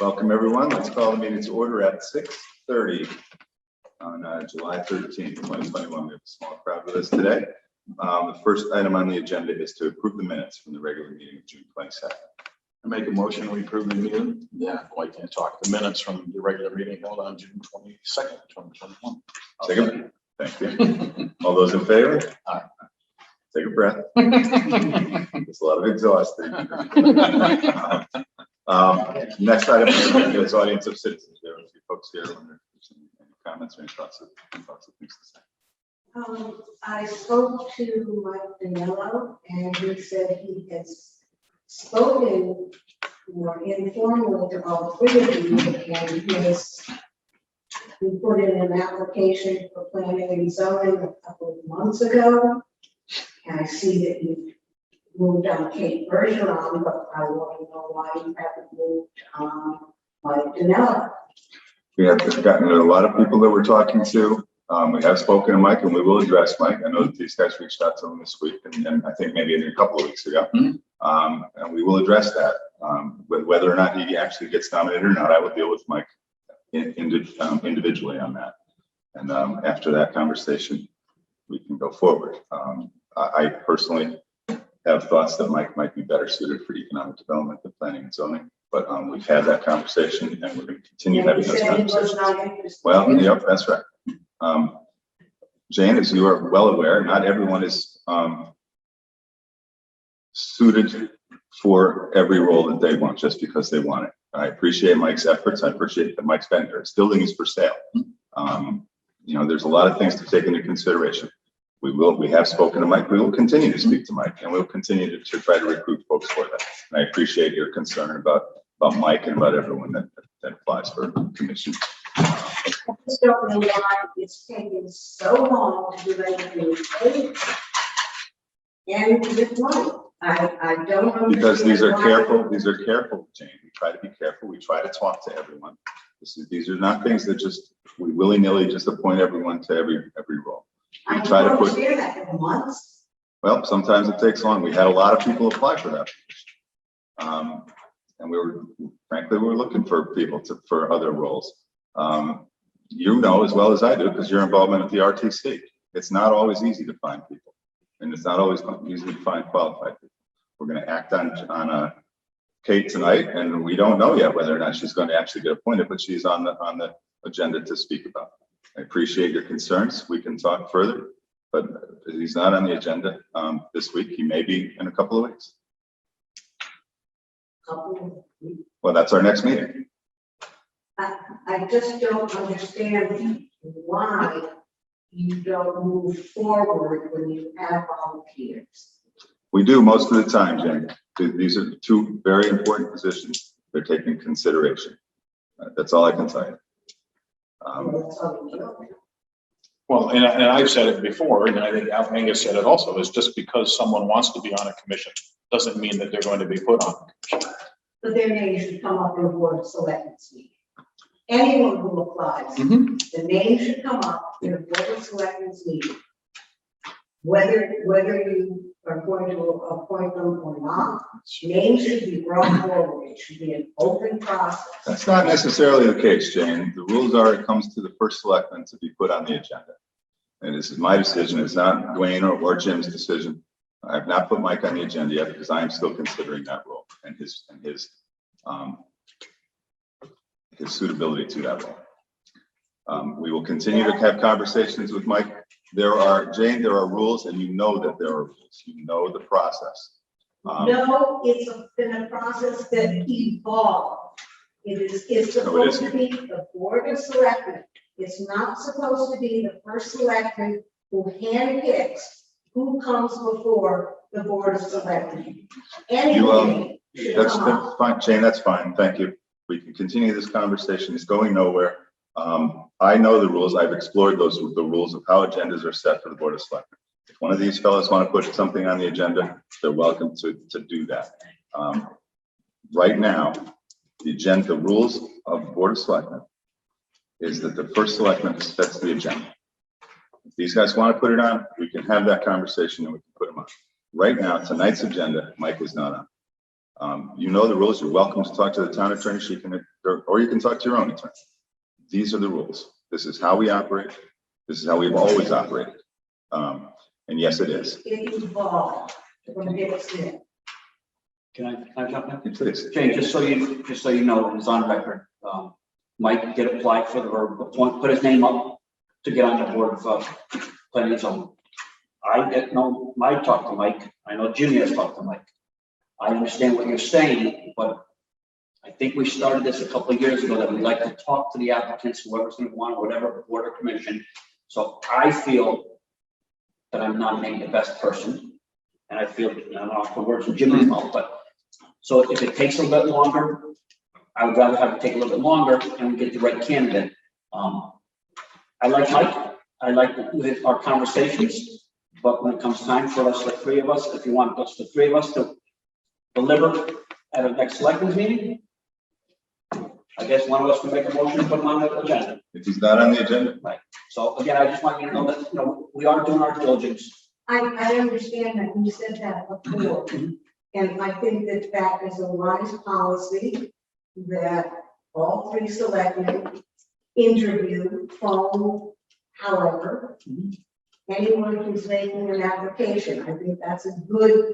Welcome, everyone. Let's call the meeting to order at 6:30 on July 13th, 2021. We have a small crowd with us today. The first item on the agenda is to approve the minutes from the regular meeting of June 22nd. I make a motion, we approve the meeting. Yeah, I can't talk. The minutes from the regular meeting held on June 22nd, 2021. Second. Thank you. All those in favor? Aye. Take a breath. There's a lot of exhausting. Next item is audience of citizens. There are a few folks here. Any comments or any thoughts of things to say? I spoke to Mike Danilo, and he said he has spoken more informally to all three of you, and he has put in an application for planning and zoning a couple of months ago. And I see that you moved on Kate Bergeron, but I want to know why you haven't moved on Mike Danilo. We have gotten a lot of people that we're talking to. We have spoken to Mike, and we will address Mike. I know that these guys reached out to him this week, and I think maybe a couple of weeks ago. And we will address that. Whether or not he actually gets nominated or not, I will deal with Mike individually on that. And after that conversation, we can go forward. I personally have thoughts that Mike might be better suited for economic development than planning and zoning. But we've had that conversation, and we're going to continue having those conversations. Well, yep, that's right. Jane, as you are well aware, not everyone is suited for every role that they want just because they want it. I appreciate Mike's efforts. I appreciate that Mike's been here. This building is for sale. There's a lot of things to take into consideration. We have spoken to Mike. We will continue to speak to Mike, and we'll continue to try to recruit folks for that. And I appreciate your concern about Mike and about everyone that applies for commission. I just don't know why it's taken so long to do anything. And with money, I don't know. Because these are careful, Jane. We try to be careful. We try to talk to everyone. These are not things that just we willy-nilly just appoint everyone to every role. We try to put that for months. Well, sometimes it takes long. We had a lot of people apply for that. And frankly, we were looking for people for other roles. You know as well as I do, because your involvement at the RTC. It's not always easy to find people, and it's not always easy to find qualified people. We're going to act on Kate tonight, and we don't know yet whether or not she's going to actually get appointed, but she's on the agenda to speak about. I appreciate your concerns. We can talk further, but he's not on the agenda this week. He may be in a couple of weeks. Well, that's our next meeting. I just don't understand why you don't move forward when you have volunteers. We do most of the time, Jane. These are two very important positions. They're taking consideration. That's all I can tell you. Well, and I've said it before, and I think Angus said it also, is just because someone wants to be on a commission doesn't mean that they're going to be put on a commission. But their name should come up in the Board of Selectmen's meeting. Anyone who applies, the name should come up in the Board of Selectmen's meeting. Whether you are going to appoint them or not, names should be brought forward. It should be an open process. That's not necessarily the case, Jane. The rules are it comes to the first selectman to be put on the agenda. And this is my decision. It's not Dwayne or Jim's decision. I have not put Mike on the agenda yet because I am still considering that role and his suitability to that role. We will continue to have conversations with Mike. Jane, there are rules, and you know that there are rules. You know the process. No, it's been a process that evolved. It's supposed to be the Board of Selectmen. It's not supposed to be the first selectman who handpicks who comes before the Board of Selectmen. That's fine, Jane. That's fine. Thank you. We can continue this conversation. It's going nowhere. I know the rules. I've explored the rules of how agendas are set for the Board of Selectmen. If one of these fellows want to put something on the agenda, they're welcome to do that. Right now, the rules of the Board of Selectmen is that the first selectman sets the agenda. If these guys want to put it on, we can have that conversation and we can put them on. Right now, tonight's agenda, Mike is not on. You know the rules. You're welcome to talk to the town attorney. She can, or you can talk to your own attorney. These are the rules. This is how we operate. This is how we've always operated. And yes, it is. It evolved from Dixon. Can I jump in? Please. Jane, just so you know, it's on record. Mike did apply for the, or put his name up to get on the board of planning and zoning. I talked to Mike. I know Jimmy has talked to Mike. I understand what you're saying, but I think we started this a couple of years ago that we'd like to talk to the applicants, whoever's going to want, whatever board or commission. So I feel that I'm nominating the best person, and I feel, I don't know, the words from Jimmy's mouth, but so if it takes a little bit longer, I would rather have it take a little bit longer and we get the right candidate. I like Mike. I like our conversations, but when it comes time for us, the three of us, if you want us, the three of us to deliver at the next selectmen's meeting, I guess one of us can make a motion to put him on the agenda. If he's not on the agenda, Right. So again, I just want you to know that, you know, we are doing our diligence. I understand that, you said that before, and I think that that is a wise policy that all three selectmen interview, phone, however, anyone who's making an application. I think that's a good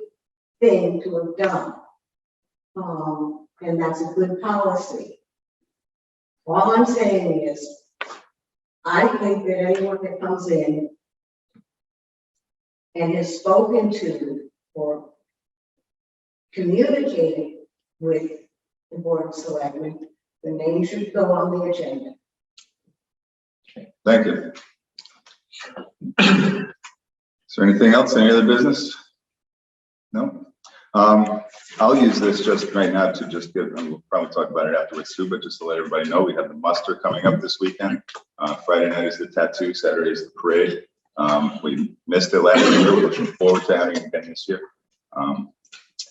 thing to have done. And that's a good policy. All I'm saying is, I think that anyone that comes in and has spoken to or communicated with the Board of Selectmen, the name should go on the agenda. thank you. Is there anything else? Any other business? No? I'll use this just right now to just give, and we'll probably talk about it afterwards too, but just to let everybody know, we have the muster coming up this weekend. Friday night is the tattoo, Saturday is the parade. We missed it last year. We're looking forward to having it again this year.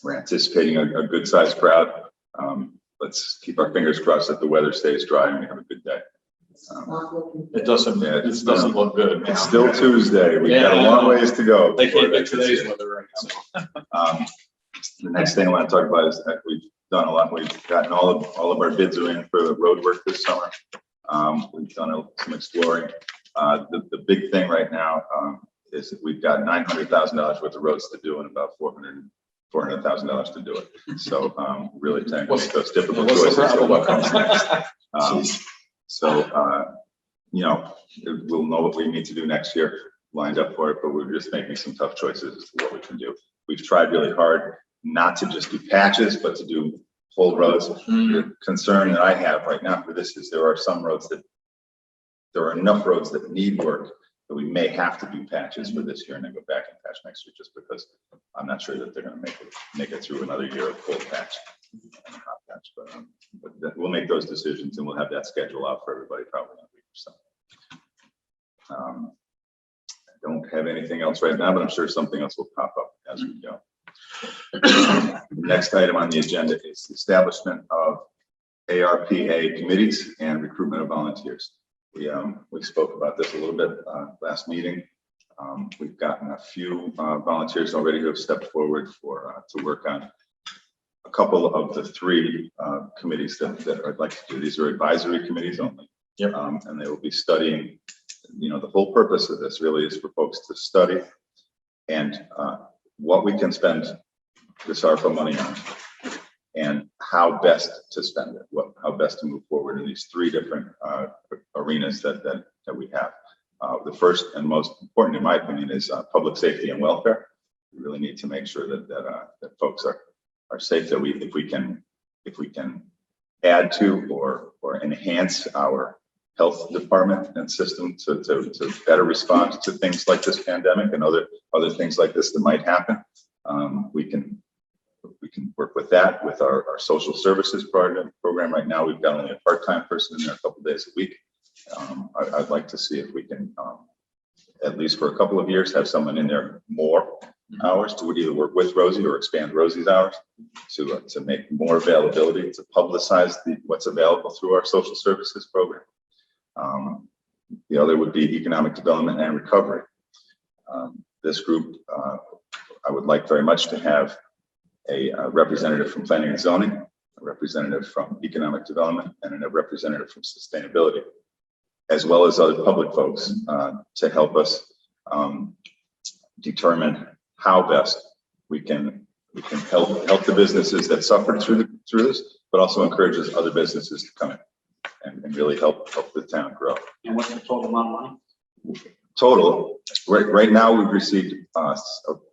We're anticipating a good sized crowd. Let's keep our fingers crossed that the weather stays dry and we have a good day. It doesn't look good. It's still Tuesday. We've got a long ways to go. They can't get today's weather right. So. The next thing I want to talk about is that we've done a lot. We've gotten all of our bids are in for the road work this summer. We've done some exploring. The big thing right now is that we've got $900,000 worth of roads to do and about $400,000 to do it. So really trying to make those difficult choices. So what comes next? You know, we'll know what we need to do next year, lined up for it, but we're just making some tough choices as to what we can do. We've tried really hard not to just do patches, but to do full roads. The concern that I have right now for this is there are enough roads that need work that we may have to do patches for this year and then go back and patch next year, just because I'm not sure that they're going to make it through another year of full patch and hot patch. But we'll make those decisions and we'll have that schedule out for everybody probably in a week or so. I don't have anything else right now, but I'm sure something else will pop up as we go. The next item on the agenda is the establishment of ARPA committees and recruitment of volunteers. We spoke about this a little bit last meeting. We've gotten a few volunteers already who have stepped forward to work on a couple of the three committees that I'd like to do. These are advisory committees only. Yep. And they will be studying, you know, the whole purpose of this really is for folks to study and what we can spend this ARPA money on and how best to spend it, how best to move forward in these three different arenas that we have. The first and most important, in my opinion, is public safety and welfare. We really need to make sure that folks are safe, that if we can add to or enhance our health department and system to better respond to things like this pandemic and other things like this that might happen. We can work with that with our social services program right now. We've got only a part-time person in there a couple days a week. I'd like to see if we can, at least for a couple of years, have someone in there more hours to either work with Rosie or expand Rosie's hours to make more availability, to publicize what's available through our social services program. The other would be economic development and recovery. This group, I would like very much to have a representative from planning and zoning, a representative from economic development, and a representative from sustainability, as well as other public folks to help us determine how best we can help the businesses that suffered through this, but also encourages other businesses to come in and really help the town grow. And what's the total amount of money? Total, right now we've received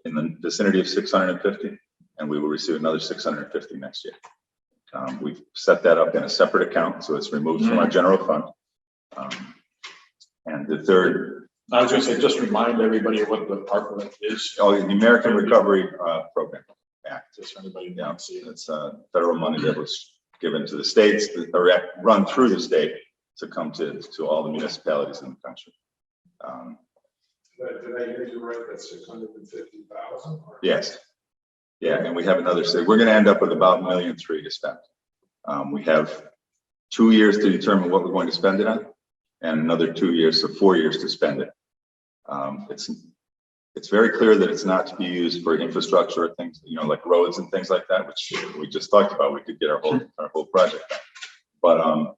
in the vicinity of 650, and we will receive another 650 next year. We've set that up in a separate account, so it's removed from our general fund. And the third, I was gonna say, just remind everybody what the ARPA is, the American Recovery Program Act. just so anybody Yeah, can see it. it's federal money that was given to the states, or run through the state to come to all the municipalities in the country. Did I hear you right, that's 650,000? Yes. Yeah, and we have another, so we're gonna end up with about $1.3 million to spend. We have 2 years to determine what we're going to spend it on, and another 2 years, so 4 years to spend it. It's very clear that it's not to be used for infrastructure or things, like roads and things like that, which we just talked about. We could get our whole project done.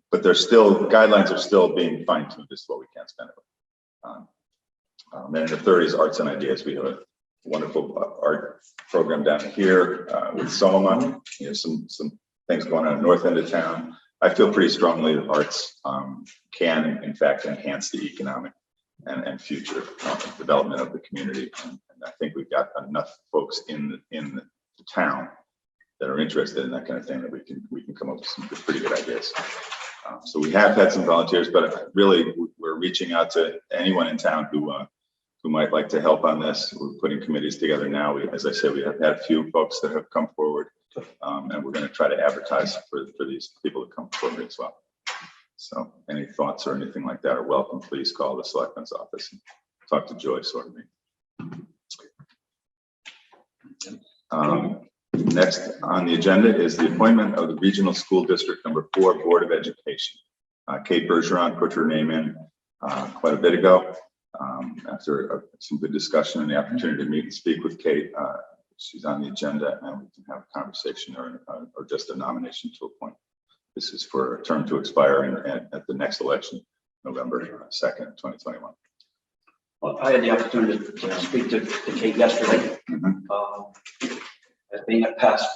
But there's still, guidelines are still being fine-tuned as to what we can spend it on. And the third is arts and ideas. We have a wonderful art program down here with Soma. Some things going on in the north end of town. I feel pretty strongly that arts can, in fact, enhance the economic and future development of the community. And I think we've got enough folks in the town that are interested in that kind of thing that we can come up with some pretty good ideas. So we have had some volunteers, but really we're reaching out to anyone in town who might like to help on this. We're putting committees together now. As I said, we have had a few folks that have come forward, and we're going to try to advertise for these people to come forward as well. So any thoughts or anything like that are welcome. Please call the Selectmen's office and talk to Joyce or me. Next on the agenda is the appointment of the Regional School District Number 4 Board of Education. Kate Bergeron put her name in quite a bit ago. After some good discussion and the opportunity to meet and speak with Kate, she's on the agenda, and we can have a conversation or just a nomination to appoint. This is for a term to expire at the next election, November 2nd, 2021. Well, I had the opportunity to speak to Kate yesterday. As being a past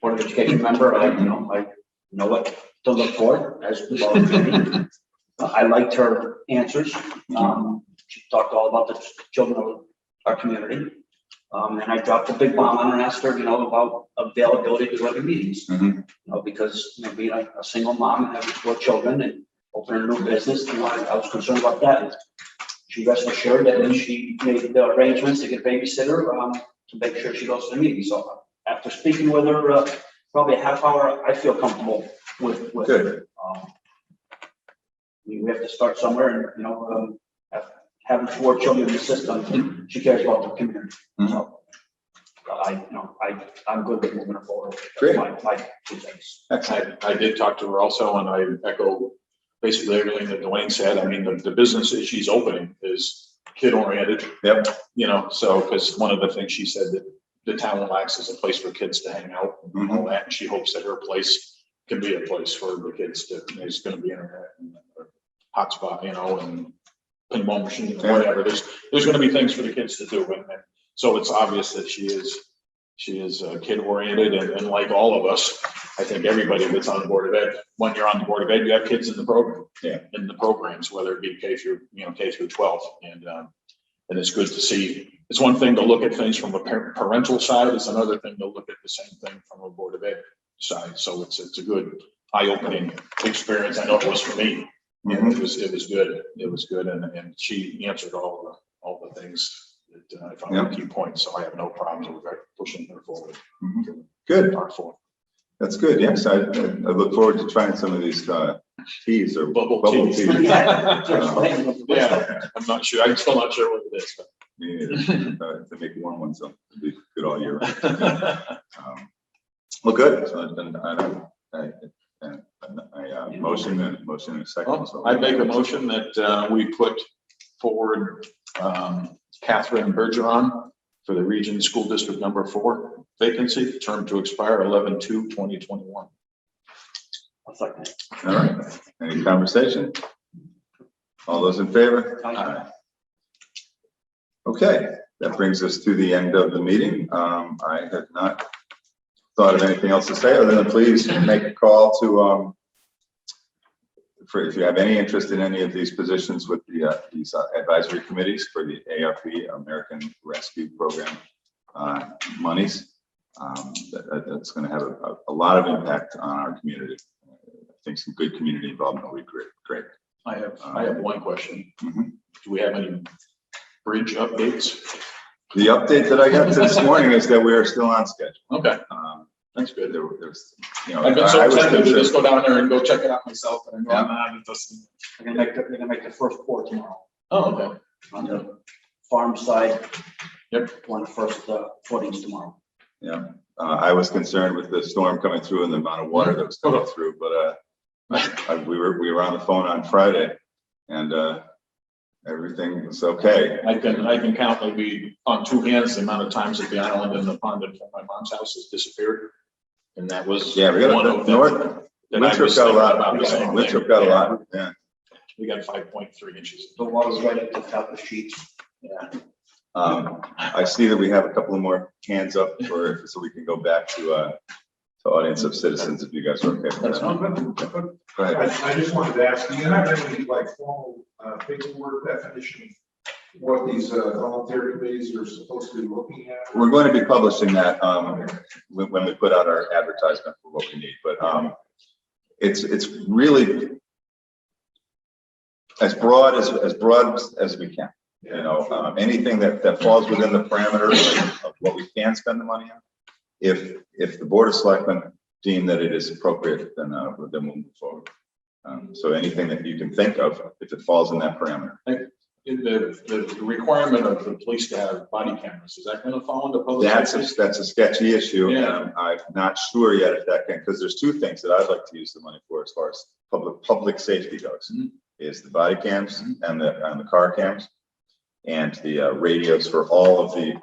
Board of Education member, I know what to look for as well as me. I liked her answers. She talked all about the children of our community. And I dropped a big bomb on her and asked her, about availability to go to meetings. Because being a single mom and having 4 children and opening a new business, I was concerned about that. She rest assured that she made the arrangements to get a babysitter to make sure she goes to the meeting. So after speaking with her probably a half hour, I feel comfortable with Good. we have to start somewhere, and having 4 children in the system, she cares about the community. So I'm good with moving forward. Great. My 2 things. Excellent. I did talk to her also, and I echo basically everything that Dwayne said. I mean, the business that she's opening is kid oriented. Yep. So because one of the things she said that the town lacks is a place for kids to hang out and all that. And she hopes that her place can be a place for the kids to, there's going to be internet and hotspot, and pinball machine or whatever. There's going to be things for the kids to do. And so it's obvious that she is kid oriented, and like all of us, I think everybody that's on the Board of Ed, when you're on the Board of Ed, you have kids in the program, in the programs, whether it be K through 12. And it's good to see. It's one thing to look at things from a parental side. It's another thing to look at the same thing from a Board of Ed side. So it's a good eye-opening experience. I know it was for me. And it was good. It was good. And she answered all the things that I found were key points. So I have no problems with pushing her forward. Good. R4. That's good. Yes, I look forward to trying some of these teas or Bubble teas. Yeah, I'm not sure. I'm still not sure what it is. But. To make warm ones, it'll be good all year round. Well, good. So I motion in a second. Well, So I make a motion that we put forward Catherine Bergeron for the Region School District Number 4 vacancy, term to expire 11/2/2021. I'll second it. All right, any conversation? All those in favor? Aye. Okay, that brings us to the end of the meeting. I have not thought of anything else to say other than please make a call to, if you have any interest in any of these positions with these advisory committees for the ARP, American Rescue Program monies. That's going to have a lot of impact on our community. I think some good community involvement will be great. I have one question. Mhm. Do we have any bridge updates? The update that I got this morning is that we are still on schedule. Okay, That's good. There's, I've been so I was tempted to concerned- just go down there and go check it out myself, and Yeah. it doesn't. They're gonna make the first pour tomorrow Oh, okay. on the farm side. Yep. One first footings tomorrow. Yeah, I was concerned with the storm coming through and the amount of water that was coming through, but we were on the phone on Friday, and everything was okay. I can count maybe on two hands the amount of times that the island and the pond in front of my mom's house has disappeared. And that was Yeah, we got one the of them. north. that I Winthrop was got a thinking lot. about the same thing. Winthrop got a lot. Yeah. We got 5.3 inches. The water's right at the top of the sheets. Yeah. I see that we have a couple of more hands up so we can go back to audience of citizens if you guys are okay with That's that. fine. Go ahead. I just wanted to ask, do you have any like formal paperwork definition of what these voluntary committees are supposed to be looking at? We're going to be publishing that when we put out our advertisement for what we need, but it's really as broad as we can. Anything that falls within the parameters of what we can spend the money on. If the Board of Selectmen deem that it is appropriate, then we'll move forward. So anything that you can think of, if it falls in that parameter. The requirement of the police to have body cameras, is that going to fall into public safety? That's a sketchy issue. Yeah. And I'm not sure yet if that can, because there's two things that I'd like to use the money for as far as public safety goes. Mhm. Is the body cams and the car cams and the radios for all of the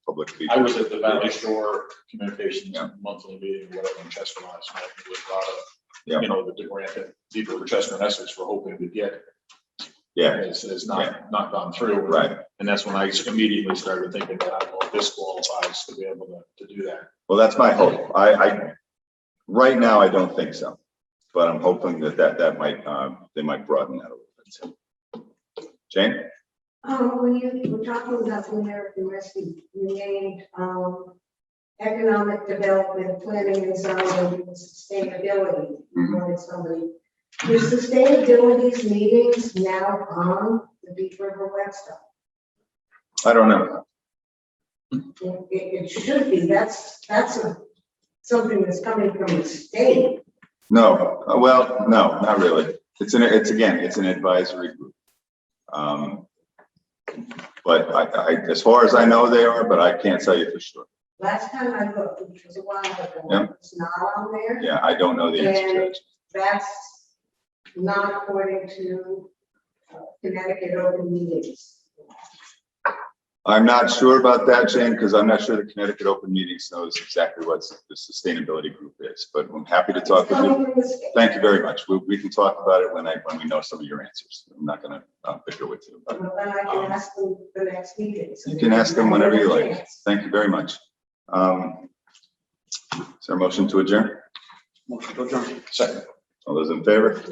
public features. I was at the Valley Shore Communications Yeah. monthly meeting, whatever, in Chester last night. It was brought up, Yeah. the grant that people in Chester and Essex were hoping to get. Yeah, It's not gone through. right. And that's when I immediately started thinking that I don't know if this qualifies to be able to do that. Well, that's my hope. I right now, I don't think so, but I'm hoping that might, they might broaden that a little bit. Jane? When you were talking about the American Rescue, you named economic development, planning and zoning, and sustainability. You wanted somebody. Is sustainability's meetings now on the Deep River website? I don't know. It should be. That's something that's coming from the state. No, well, no, not really. It's an advisory group. But I, as far as I know, they are, but I can't tell you for sure. Last time I looked, which was a while ago, Yeah. it's not on there. Yeah, I don't know the answer to And that. that's not according to Connecticut open meetings. I'm not sure about that, Jane, because I'm not sure the Connecticut Open Meetings knows exactly what the sustainability group is, but I'm happy to talk with you. Coming from the state. Thank you very much. We can talk about it when we know some of your answers. I'm not going to bicker with you. But Well, then I can ask them the next meeting. So you can ask them whenever you like. Chance. Thank you very much. Is there a motion to adjourn? Motion to adjourn. Second. All those in favor?